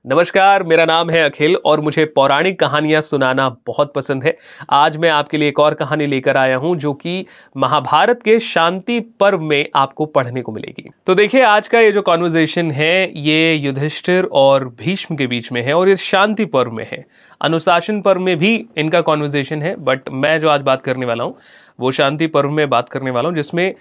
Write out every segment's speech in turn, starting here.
नमस्कार, मेरा नाम है अखिल और मुझे पौराणिक कहानियां सुनाना बहुत पसंद है। आज मैं आपके लिए एक और कहानी लेकर आया हूं जो कि महाभारत के शांति पर्व में आपको पढ़ने को मिलेगी। तो देखिए, आज का ये जो कॉन्वर्सेशन है ये युधिष्ठिर और भीष्म के बीच में है और ये शांति पर्व में है। अनुशासन पर्व में भी इनका कॉन्वर्सेशन है, बट मैं जो आज बात करने वाला हूँ वो शांति पर्व में बात करने वाला हूँ, जिसमें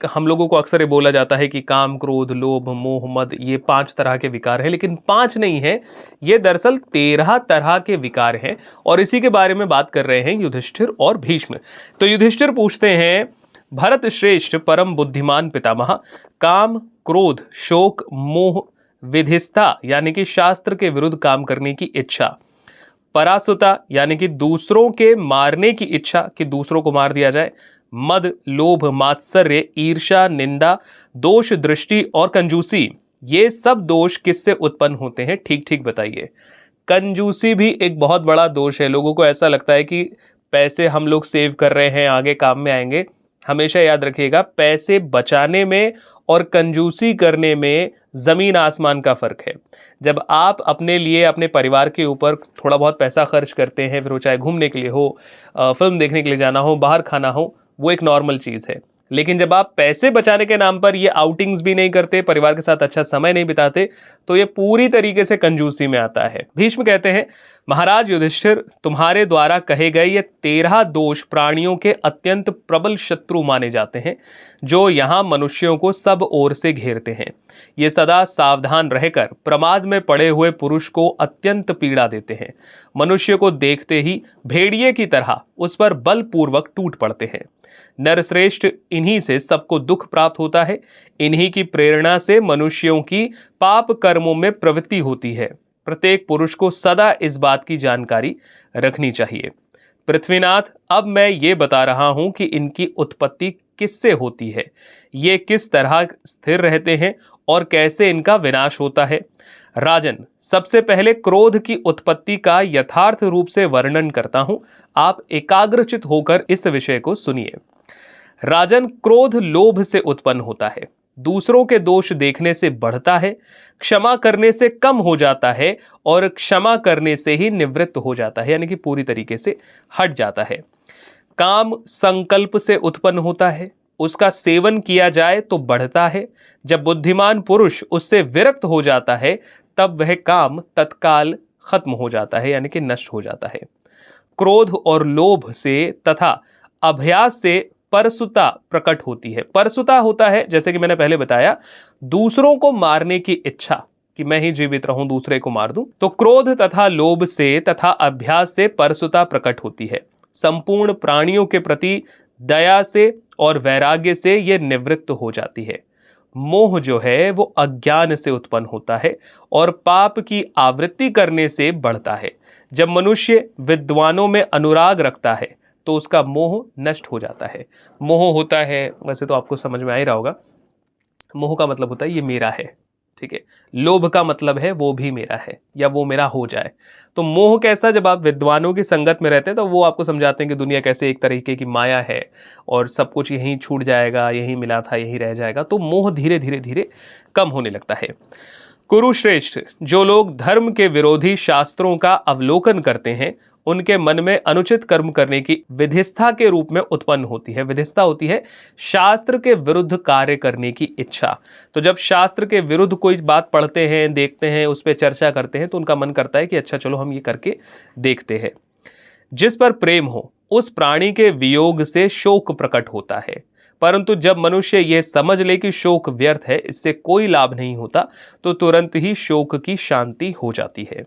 हम लोगों को अक्सर ये बोला जाता है कि काम, क्रोध, लोभ, मोह, मद ये 5 तरह के विकार हैं, लेकिन 5 नहीं है, ये दरअसल 13 तरह के विकार हैं। और इसी के बारे में बात कर रहे हैं युधिष्ठिर और भीष्म। तो युधिष्ठिर पूछते हैं, भरत श्रेष्ठ परम बुद्धिमान पितामह, काम, क्रोध, शोक, मोह, विधिस्था यानी कि शास्त्र के विरुद्ध काम करने की इच्छा, परासुता यानी कि दूसरों के मारने की इच्छा कि दूसरों को मार दिया जाए, मद, लोभ, मात्सर्य, ईर्ष्या, निंदा, दोष, दृष्टि और कंजूसी, ये सब दोष किससे उत्पन्न होते हैं? ठीक ठीक बताइए। कंजूसी भी एक बहुत बड़ा दोष है। लोगों को ऐसा लगता है कि पैसे हम लोग सेव कर रहे हैं, आगे काम में आएंगे। हमेशा याद रखिएगा, पैसे बचाने में और कंजूसी करने में जमीन आसमान का फर्क है। जब आप अपने लिए, अपने परिवार के ऊपर थोड़ा बहुत पैसा खर्च करते हैं, फिर वो चाहे घूमने के लिए हो, फिल्म देखने के लिए जाना हो, बाहर खाना हो, वो एक नॉर्मल चीज़ है। लेकिन जब आप पैसे बचाने के नाम पर ये आउटिंग्स भी नहीं करते, परिवार के साथ अच्छा समय नहीं बिताते, तो ये पूरी तरीके से कंजूसी में आता है। भीष्म कहते हैं, महाराज युधिष्ठिर, तुम्हारे द्वारा कहे गए ये 13 दोष प्राणियों के अत्यंत प्रबल शत्रु माने जाते हैं, जो यहाँ मनुष्यों को सब ओर से घेरते हैं। ये सदा सावधान रहकर प्रमाद में पड़े हुए पुरुष को अत्यंत पीड़ा देते हैं। मनुष्य को देखते ही भेड़िए की तरह उस पर बलपूर्वक टूट पड़ते हैं। नरश्रेष्ठ, इन्हीं से सबको दुख प्राप्त होता है। इन्हीं की प्रेरणा से मनुष्यों की पाप कर्मों में प्रवृत्ति होती है। प्रत्येक पुरुष को सदा इस बात की जानकारी रखनी चाहिए। पृथ्वीनाथ, अब मैं ये बता रहा हूं कि इनकी उत्पत्ति किससे होती है, ये किस तरह स्थिर रहते हैं और कैसे इनका विनाश होता है। राजन, सबसे पहले क्रोध की उत्पत्ति का यथार्थ रूप से वर्णन करता हूं, आप एकाग्रचित होकर इस विषय को सुनिए। राजन, क्रोध लोभ से उत्पन्न होता है, दूसरों के दोष देखने से बढ़ता है, क्षमा करने से कम हो जाता है और क्षमा करने से ही निवृत्त हो जाता है, यानी कि पूरी तरीके से हट जाता है। काम संकल्प से उत्पन्न होता है, उसका सेवन किया जाए तो बढ़ता है। जब बुद्धिमान पुरुष उससे विरक्त हो जाता है तब वह काम तत्काल खत्म हो जाता है, यानी कि नष्ट हो जाता है। क्रोध और लोभ से तथा अभ्यास से परसुता प्रकट होती है। परसुता होता है, जैसे कि मैंने पहले बताया, दूसरों को मारने की इच्छा कि मैं ही जीवित रहूं, दूसरे को मार दूं। तो क्रोध तथा लोभ से तथा अभ्यास से परसुता प्रकट होती है। संपूर्ण प्राणियों के प्रति दया से और वैराग्य से यह निवृत्त हो जाती है। मोह जो है वो अज्ञान से उत्पन्न होता है और पाप की आवृत्ति करने से बढ़ता है। जब मनुष्य विद्वानों में अनुराग रखता है तो उसका मोह नष्ट हो जाता है। मोह होता है, वैसे तो आपको समझ में आ ही रहा होगा, मोह का मतलब होता है ये मेरा है, ठीक है। लोभ का मतलब है वो भी मेरा है या वो मेरा हो जाए। तो मोह कैसा, जब आप विद्वानों की संगत में रहते हैं तो वो आपको समझाते हैं कि दुनिया कैसे एक तरीके की माया है और सब कुछ यहीं छूट जाएगा, यहीं मिला था यहीं रह जाएगा। तो मोह धीरे धीरे धीरे कम होने लगता है। कुरुश्रेष्ठ, जो लोग धर्म के विरोधी शास्त्रों का अवलोकन करते हैं उनके मन में अनुचित कर्म करने की विधिस्था के रूप में उत्पन्न होती है। विधिस्था होती है शास्त्र के विरुद्ध कार्य करने की इच्छा। तो जब शास्त्र के विरुद्ध कोई बात पढ़ते हैं, देखते हैं, उस पर चर्चा करते हैं तो उनका मन करता है कि अच्छा चलो हम ये करके देखते हैं। जिस पर प्रेम हो उस प्राणी के वियोग से शोक प्रकट होता है, परंतु जब मनुष्य यह समझ ले कि शोक व्यर्थ है, इससे कोई लाभ नहीं होता, तो तुरंत ही शोक की शांति हो जाती है।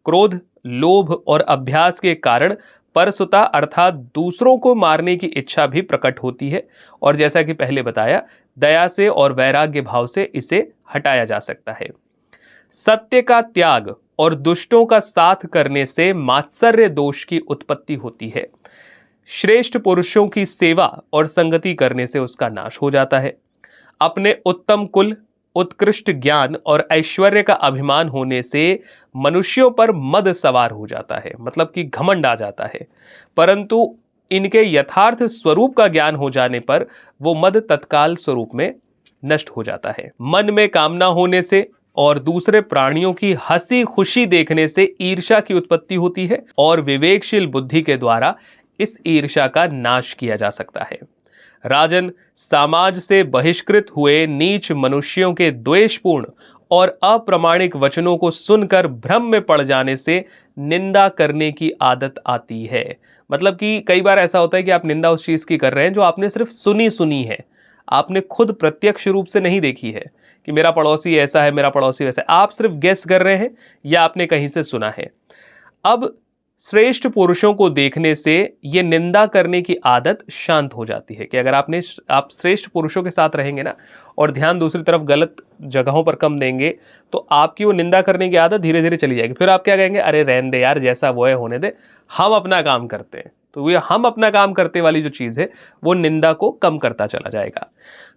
क्रोध, लोभ और अभ्यास के कारण परसुता अर्थात दूसरों को मारने की इच्छा भी प्रकट होती है और जैसा कि पहले बताया, दया से और वैराग्य भाव से इसे हटाया जा सकता है। सत्य का त्याग और दुष्टों का साथ करने से मात्सर्य दोष की उत्पत्ति होती है। श्रेष्ठ पुरुषों की सेवा और संगति करने से उसका नाश हो जाता है। अपने उत्तम कुल, उत्कृष्ट ज्ञान और ऐश्वर्य का अभिमान होने से मनुष्यों पर मद सवार हो जाता है, मतलब कि घमंड आ जाता है। परंतु इनके यथार्थ स्वरूप का ज्ञान हो जाने पर वो मद तत्काल स्वरूप में नष्ट हो जाता है। मन में कामना होने से और दूसरे प्राणियों की हंसी खुशी देखने से ईर्ष्या की उत्पत्ति होती है और विवेकशील बुद्धि के द्वारा इस ईर्ष्या का नाश किया जा सकता है। राजन, समाज से बहिष्कृत हुए नीच मनुष्यों के द्वेषपूर्ण और अप्रामाणिक वचनों को सुनकर भ्रम में पड़ जाने से निंदा करने की आदत आती है। मतलब कि कई बार ऐसा होता है कि आप निंदा उस चीज की कर रहे हैं जो आपने सिर्फ सुनी है, आपने खुद प्रत्यक्ष रूप से नहीं देखी है कि मेरा पड़ोसी ऐसा है, मेरा पड़ोसी वैसा है। आप सिर्फ गेस कर रहे हैं या आपने कहीं से सुना है। अब श्रेष्ठ पुरुषों को देखने से ये निंदा करने की आदत शांत हो जाती है कि अगर आप श्रेष्ठ पुरुषों के साथ रहेंगे ना और ध्यान दूसरी तरफ गलत जगहों पर कम देंगे तो आपकी वो निंदा करने की आदत धीरे धीरे चली जाएगी। फिर आप क्या कहेंगे, अरे रहने दे यार, जैसा वो है होने दे, हम अपना काम करते हैं। तो ये हम अपना काम करते वाली जो चीज है वो निंदा को कम करता चला जाएगा।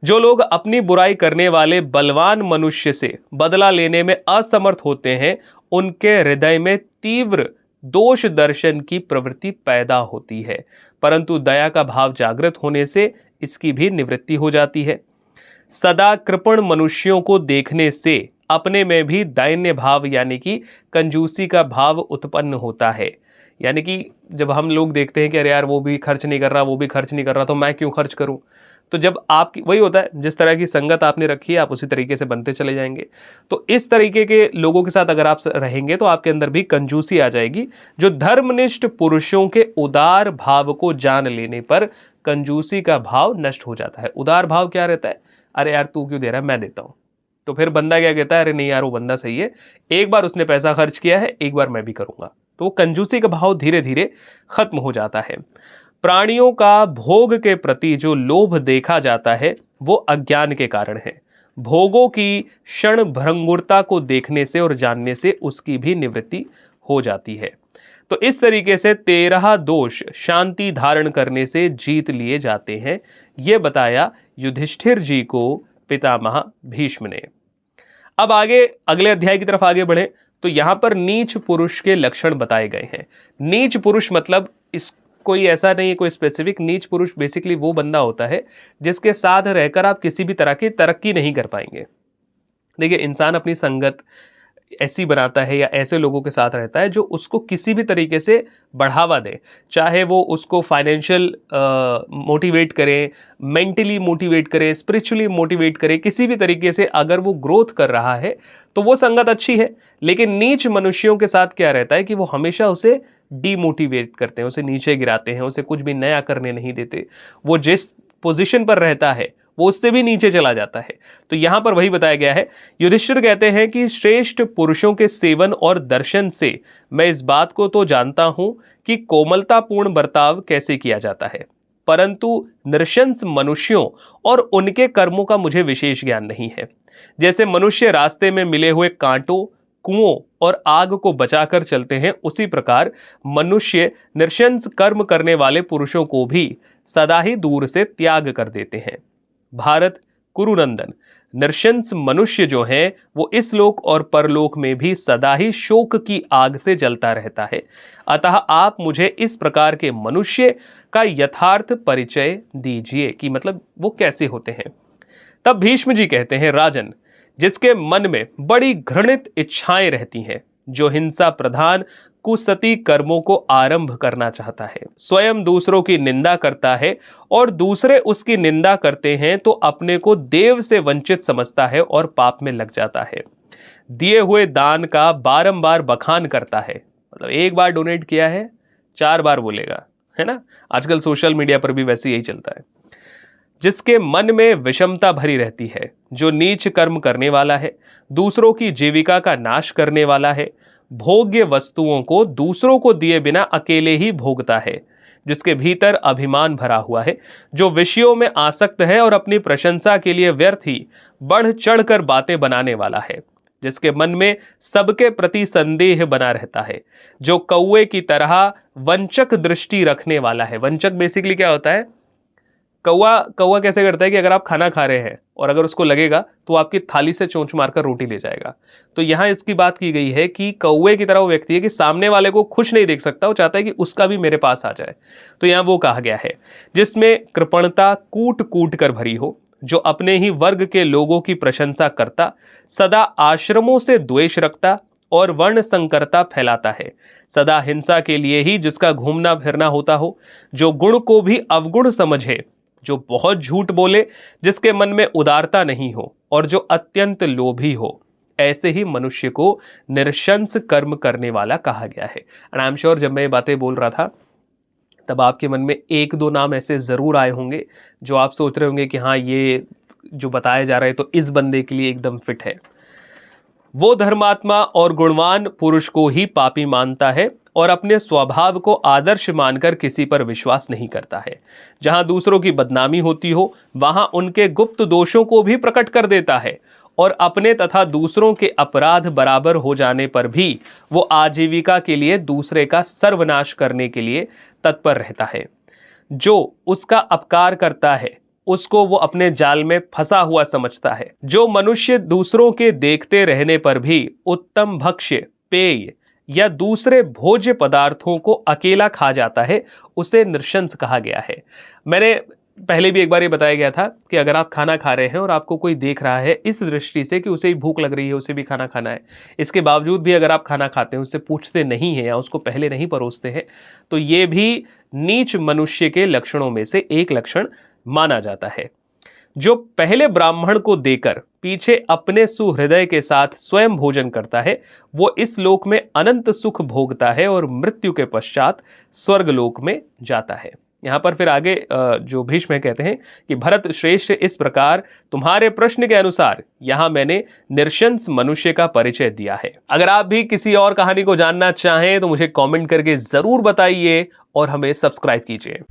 जो लोग अपनी बुराई करने वाले बलवान मनुष्य से बदला लेने में असमर्थ होते हैं, उनके हृदय में तीव्र दोष दर्शन की प्रवृत्ति पैदा होती है, परंतु दया का भाव जागृत होने से इसकी भी निवृत्ति हो जाती है। सदा कृपण मनुष्यों को देखने से अपने में भी दैन्य भाव यानी कि कंजूसी का भाव उत्पन्न होता है। यानी कि जब हम लोग देखते हैं कि अरे यार वो भी खर्च नहीं कर रहा, वो भी खर्च नहीं कर रहा, तो मैं क्यों खर्च करूं। तो जब आपकी वही होता है, जिस तरह की संगत आपने रखी है आप उसी तरीके से बनते चले जाएंगे। तो इस तरीके के लोगों के साथ अगर आप रहेंगे तो आपके अंदर भी कंजूसी आ जाएगी। जो धर्मनिष्ठ पुरुषों के उदार भाव को जान लेने पर कंजूसी का भाव नष्ट हो जाता है। उदार भाव क्या रहता है, अरे यार तू क्यों दे रहा है, मैं देता हूं। तो फिर बंदा क्या कहता है, अरे नहीं यार वो बंदा सही है, एक बार उसने पैसा खर्च किया है, एक बार मैं भी करूंगा। तो कंजूसी का भाव धीरे धीरे खत्म हो जाता है। प्राणियों का भोग के प्रति जो लोभ देखा जाता है वो अज्ञान के कारण है। भोगों की क्षण भंगुरता को देखने से और जानने से उसकी भी निवृत्ति हो जाती है। तो इस तरीके से 13 दोष शांति धारण करने से जीत लिए जाते हैं, ये बताया युधिष्ठिर जी को पितामह भीष्म ने। अब आगे अगले अध्याय की तरफ आगे बढ़े तो यहां पर नीच पुरुष के लक्षण बताए गए हैं। नीच पुरुष मतलब इस कोई ऐसा नहीं है कोई स्पेसिफिक, नीच पुरुष बेसिकली वो बंदा होता है जिसके साथ रहकर आप किसी भी तरह की तरक्की नहीं कर पाएंगे। देखिए, इंसान अपनी संगत ऐसी बनाता है या ऐसे लोगों के साथ रहता है जो उसको किसी भी तरीके से बढ़ावा दे, चाहे वो उसको फाइनेंशियल मोटिवेट करें, मेंटली मोटिवेट करें, स्पिरिचुअली मोटिवेट करें, किसी भी तरीके से अगर वो ग्रोथ कर रहा है तो वो संगत अच्छी है। लेकिन नीच मनुष्यों के साथ क्या रहता है कि वो हमेशा उसे डीमोटिवेट करते हैं, उसे नीचे गिराते हैं, उसे कुछ भी नया करने नहीं देते। वो जिस पोजीशन पर रहता है वो उससे भी नीचे चला जाता है। तो यहां पर वही बताया गया है। युधिष्ठिर कहते हैं कि श्रेष्ठ पुरुषों के सेवन और दर्शन से मैं इस बात को तो जानता हूं कि कोमलतापूर्ण बर्ताव कैसे किया जाता है, परंतु नृशंस मनुष्यों और उनके कर्मों का मुझे विशेष ज्ञान नहीं है। जैसे मनुष्य रास्ते में मिले हुए कांटों, कुओं और आग को बचाकर चलते हैं, उसी प्रकार मनुष्य नृशंस कर्म करने वाले पुरुषों को भी सदा ही दूर से त्याग कर देते हैं। भारत कुरुनंदन, नृशंस मनुष्य जो है वो इस लोक और परलोक में भी सदा ही शोक की आग से जलता रहता है। अतः आप मुझे इस प्रकार के मनुष्य का यथार्थ परिचय दीजिए कि मतलब वो कैसे होते हैं। तब भीष्म जी कहते हैं, राजन, जिसके मन में बड़ी घृणित इच्छाएं रहती हैं, जो हिंसा प्रधान कुसती कर्मों को आरंभ करना चाहता है, स्वयं दूसरों की निंदा करता है और दूसरे उसकी निंदा करते हैं तो अपने को देव से वंचित समझता है और पाप में लग जाता है। दिए हुए दान का बारंबार बखान करता है, मतलब एक बार डोनेट किया है 4 बार बोलेगा, है ना। आजकल सोशल मीडिया पर भी वैसे यही चलता है। जिसके मन में विषमता भरी रहती है, जो नीच कर्म करने वाला है, दूसरों की जीविका का नाश करने वाला है, भोग्य वस्तुओं को दूसरों को दिए बिना अकेले ही भोगता है, जिसके भीतर अभिमान भरा हुआ है, जो विषयों में आसक्त है और अपनी प्रशंसा के लिए व्यर्थ ही बढ़ चढ़कर बातें बनाने वाला है, जिसके मन में सबके प्रति संदेह बना रहता है, जो कौवे की तरह वंचक दृष्टि रखने वाला है। वंचक बेसिकली क्या होता है, कौवा कैसे करता है कि अगर आप खाना खा रहे हैं और अगर उसको लगेगा तो आपकी थाली से चोंच मारकर रोटी ले जाएगा। तो यहां इसकी बात की गई है कि कौवे की तरह वो व्यक्ति है कि सामने वाले को खुश नहीं देख सकता, वो चाहता है कि उसका भी मेरे पास आ जाए। तो यहां वो कहा गया है, जिसमें कृपणता कूट कूट कर भरी हो, जो अपने ही वर्ग के लोगों की प्रशंसा करता, सदा आश्रमों से द्वेष रखता और वर्ण संकरता फैलाता है, सदा हिंसा के लिए ही जिसका घूमना फिरना होता हो, जो गुण को भी अवगुण समझे, जो बहुत झूठ बोले, जिसके मन में उदारता नहीं हो और जो अत्यंत लोभी हो, ऐसे ही मनुष्य को निरशंस कर्म करने वाला कहा गया है। एंड आई एम श्योर जब मैं ये बातें बोल रहा था तब आपके मन में एक दो नाम ऐसे ज़रूर आए होंगे जो आप सोच रहे होंगे कि हाँ, ये जो बताया जा रहा है तो इस बंदे के लिए एकदम फिट है। वो धर्मात्मा और गुणवान पुरुष को ही पापी मानता है और अपने स्वभाव को आदर्श मानकर किसी पर विश्वास नहीं करता है। जहां दूसरों की बदनामी होती हो वहां उनके गुप्त दोषों को भी प्रकट कर देता है और अपने तथा दूसरों के अपराध बराबर हो जाने पर भी वो आजीविका के लिए दूसरे का सर्वनाश करने के लिए तत्पर रहता है। जो उसका अपकार करता है उसको वो अपने जाल में फंसा हुआ समझता है। जो मनुष्य दूसरों के देखते रहने पर भी उत्तम भक्ष्य, पेय या दूसरे भोज्य पदार्थों को अकेला खा जाता है, उसे नृशंस कहा गया है। मैंने पहले भी एक बार ये बताया गया था कि अगर आप खाना खा रहे हैं और आपको कोई देख रहा है इस दृष्टि से कि उसे भी भूख लग रही है, उसे भी खाना खाना है, इसके बावजूद भी अगर आप खाना खाते हैं, उससे पूछते नहीं हैं या उसको पहले नहीं परोसते हैं, तो ये भी नीच मनुष्य के लक्षणों में से एक लक्षण माना जाता है। जो पहले ब्राह्मण को देकर पीछे अपने सुहृदय के साथ स्वयं भोजन करता है, वो इस लोक में अनंत सुख भोगता है और मृत्यु के पश्चात स्वर्ग लोक में जाता है। यहाँ पर फिर आगे जो भीष्म कहते हैं कि भरत श्रेष्ठ, इस प्रकार तुम्हारे प्रश्न के अनुसार यहाँ मैंने निरशंस मनुष्य का परिचय दिया है। अगर आप भी किसी और कहानी को जानना चाहें तो मुझे कमेंट करके जरूर बताइए और हमें सब्सक्राइब कीजिए।